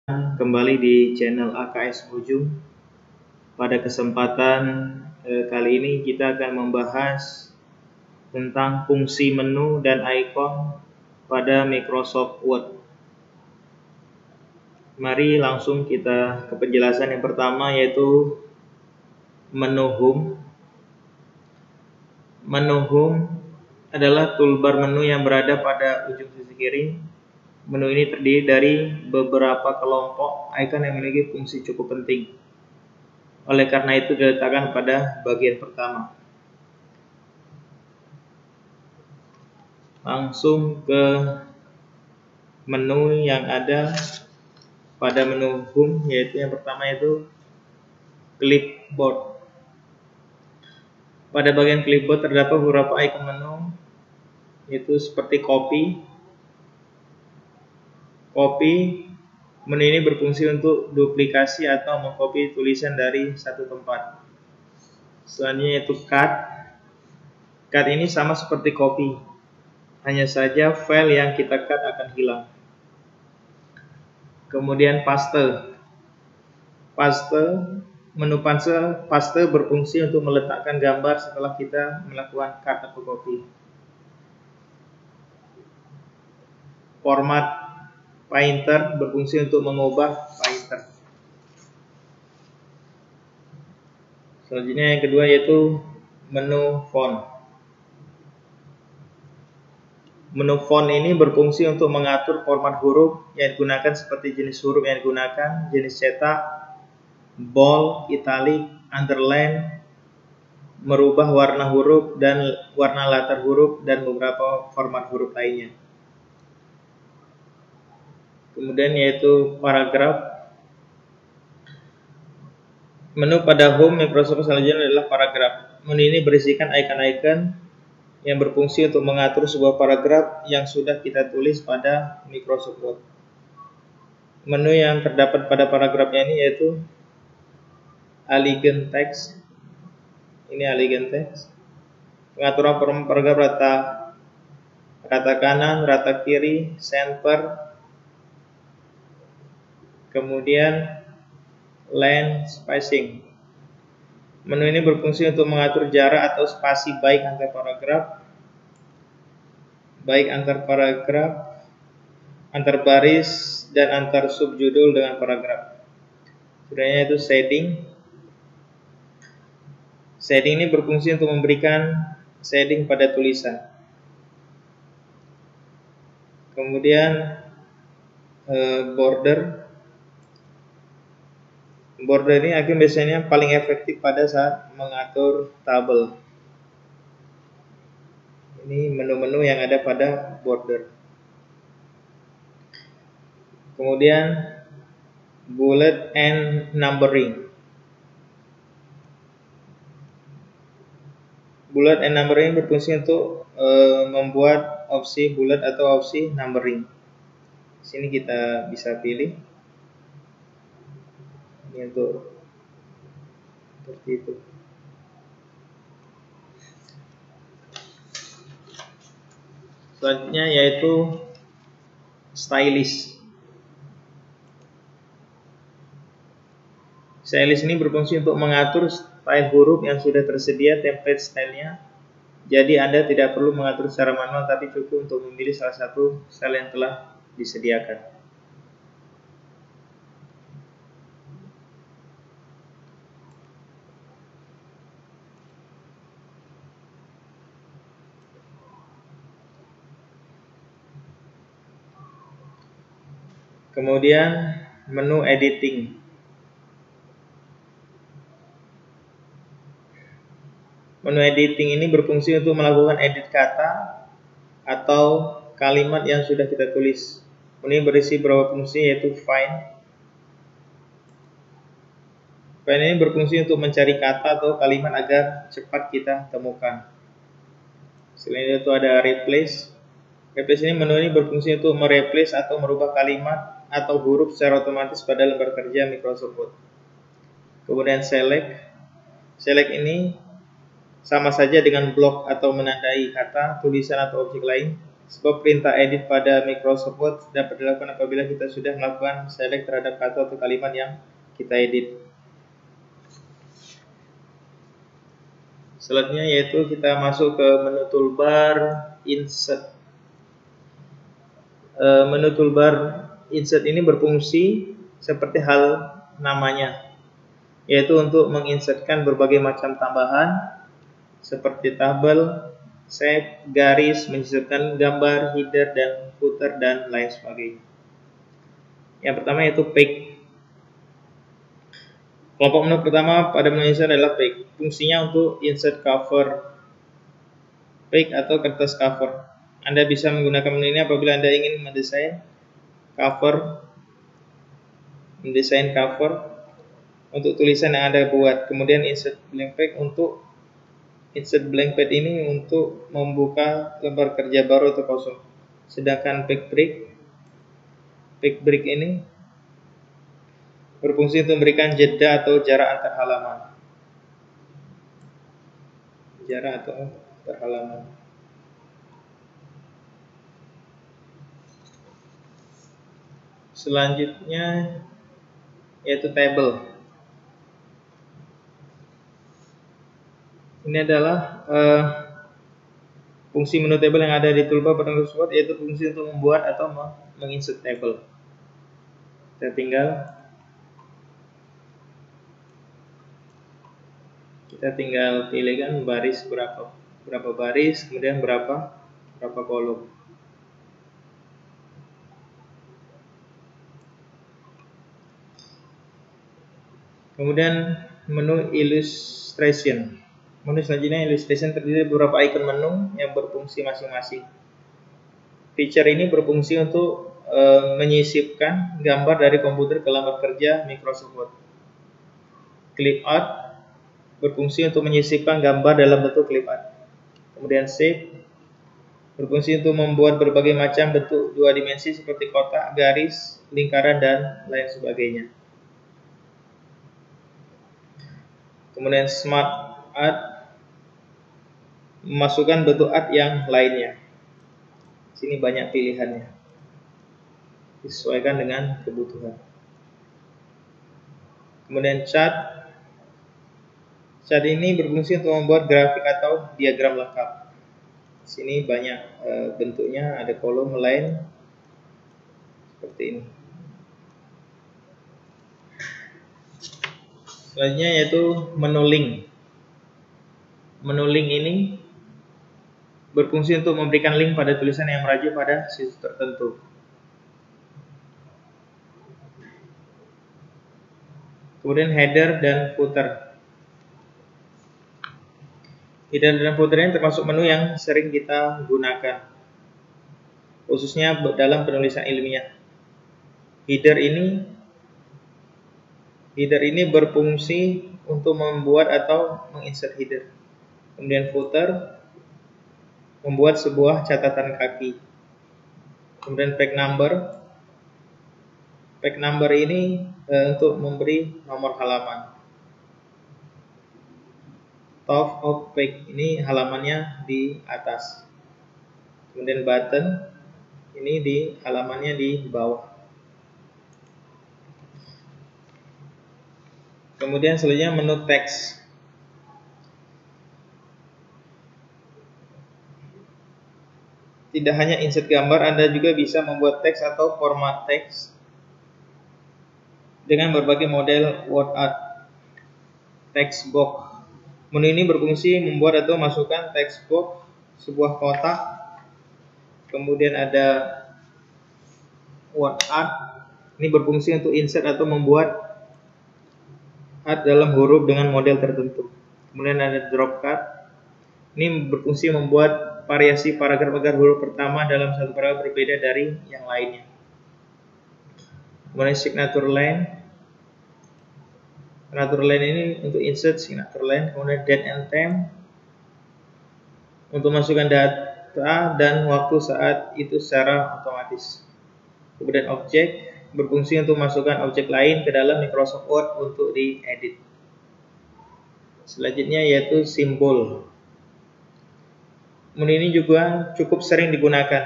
Kembali di channel AKS Ujung. Pada kesempatan kali ini kita akan membahas tentang fungsi menu dan icon pada Microsoft Word. Mari langsung kita ke penjelasan yang pertama, yaitu menu Home. Menu Home adalah toolbar menu yang berada pada ujung sisi kiri. Menu ini terdiri dari beberapa kelompok icon yang memiliki fungsi cukup penting. Oleh karena itu diletakkan pada bagian pertama. Langsung ke menu yang ada pada menu Home, yaitu yang pertama yaitu Clipboard. Pada bagian Clipboard terdapat beberapa icon menu, yaitu seperti Copy. Menu ini berfungsi untuk duplikasi atau mengcopy tulisan dari satu tempat. Selanjutnya yaitu Cut. Cut ini sama seperti Copy, hanya saja file yang kita cut akan hilang. Kemudian Paste. Menu Paste berfungsi untuk meletakkan gambar setelah kita melakukan cut atau copy. Format Painter berfungsi untuk mengubah Painter. Selanjutnya yang kedua yaitu menu Font. Menu Font ini berfungsi untuk mengatur format huruf yang digunakan seperti jenis huruf yang digunakan, jenis cetak, bold, italic, underline, merubah warna huruf dan warna latar huruf, dan beberapa format huruf lainnya. Kemudian yaitu paragraf. Menu pada Home Microsoft selanjutnya adalah paragraf. Menu ini berisikan icon-icon yang berfungsi untuk mengatur sebuah paragraf yang sudah kita tulis pada Microsoft Word. Menu yang terdapat pada paragrafnya ini yaitu Elegant Text. Ini Elegant Text. Pengaturan paragraf rata kanan, rata kiri, center. Kemudian line spacing. Menu ini berfungsi untuk mengatur jarak atau spasi baik antar paragraf, antar baris, dan antar subjudul dengan paragraf. Selanjutnya itu shading. Shading ini berfungsi untuk memberikan shading pada tulisan. Kemudian border. Border ini akan biasanya paling efektif pada saat mengatur tabel. Ini menu-menu yang ada pada border. Kemudian bullet and numbering. Bullet and numbering berfungsi untuk membuat opsi bullet atau opsi numbering. Di sini kita bisa pilih. Ini untuk seperti itu. Selanjutnya yaitu stylist. Stylist ini berfungsi untuk mengatur style huruf yang sudah tersedia template stylenya. Jadi Anda tidak perlu mengatur secara manual, tapi cukup untuk memilih salah satu style yang telah disediakan. Kemudian menu editing. Menu editing ini berfungsi untuk melakukan edit kata atau kalimat yang sudah kita tulis. Menu ini berisi beberapa fungsi, yaitu find. Find ini berfungsi untuk mencari kata atau kalimat agar cepat kita temukan. Selain itu ada replace. Replace ini menu ini berfungsi untuk mereplace atau merubah kalimat atau huruf secara otomatis pada lembar kerja Microsoft Word. Kemudian select. Select ini sama saja dengan blok atau menandai kata, tulisan, atau objek lain. Sebab perintah edit pada Microsoft Word dapat dilakukan apabila kita sudah melakukan select terhadap kata atau kalimat yang kita edit. Selanjutnya yaitu kita masuk ke menu toolbar insert. Menu toolbar insert ini berfungsi seperti hal namanya, yaitu untuk menginsertkan berbagai macam tambahan seperti tabel, shape, garis, menyisipkan gambar, header, dan footer, dan lain sebagainya. Yang pertama yaitu page. Kelompok menu pertama pada menu insert adalah page. Fungsinya untuk insert cover page atau kertas cover. Anda bisa menggunakan menu ini apabila Anda ingin mendesain cover untuk tulisan yang Anda buat. Kemudian insert blank page ini untuk membuka lembar kerja baru atau kosong. Sedangkan page break ini berfungsi untuk memberikan jeda atau jarak antar halaman. Selanjutnya yaitu table. Ini adalah fungsi menu table yang ada di toolbar pada Microsoft Word, yaitu fungsi untuk membuat atau menginsert table. Kita tinggal pilihkan baris berapa baris, kemudian berapa kolom. Kemudian menu illustration. Menu selanjutnya illustration terdiri dari beberapa icon menu yang berfungsi masing-masing. Feature ini berfungsi untuk menyisipkan gambar dari komputer ke lembar kerja Microsoft Word. Clip art berfungsi untuk menyisipkan gambar dalam bentuk clip art. Kemudian shape berfungsi untuk membuat berbagai macam bentuk dua dimensi seperti kotak, garis, lingkaran, dan lain sebagainya. Kemudian smart art memasukkan bentuk art yang lainnya. Sini banyak pilihannya, disesuaikan dengan kebutuhan. Kemudian chart ini berfungsi untuk membuat grafik atau diagram lengkap. Sini banyak bentuknya, ada kolom lain seperti ini. Selanjutnya yaitu menu link. Menu link ini berfungsi untuk memberikan link pada tulisan yang merujuk pada situs tertentu. Kemudian header dan footer. Header dan footer ini termasuk menu yang sering kita gunakan, khususnya dalam penulisan ilmiah. Header ini berfungsi untuk membuat atau menginsert header. Kemudian footer membuat sebuah catatan kaki. Kemudian page number ini untuk memberi nomor halaman. Top of page ini halamannya di atas. Kemudian button ini di halamannya di bawah. Kemudian selanjutnya menu teks. Tidak hanya insert gambar, Anda juga bisa membuat teks atau format teks dengan berbagai model word art. Text box. Menu ini berfungsi membuat atau masukkan text box sebuah kotak. Kemudian ada word art. Ini berfungsi untuk insert atau membuat art dalam huruf dengan model tertentu. Kemudian ada drop cut. Ini berfungsi membuat variasi paragraf agar huruf pertama dalam satu paragraf berbeda dari yang lainnya. Kemudian signature line. Signature line ini untuk insert signature line. Kemudian date and time untuk masukkan data dan waktu saat itu secara otomatis. Kemudian objek berfungsi untuk masukkan objek lain ke dalam Microsoft Word untuk diedit. Selanjutnya yaitu simbol. Menu ini juga cukup sering digunakan.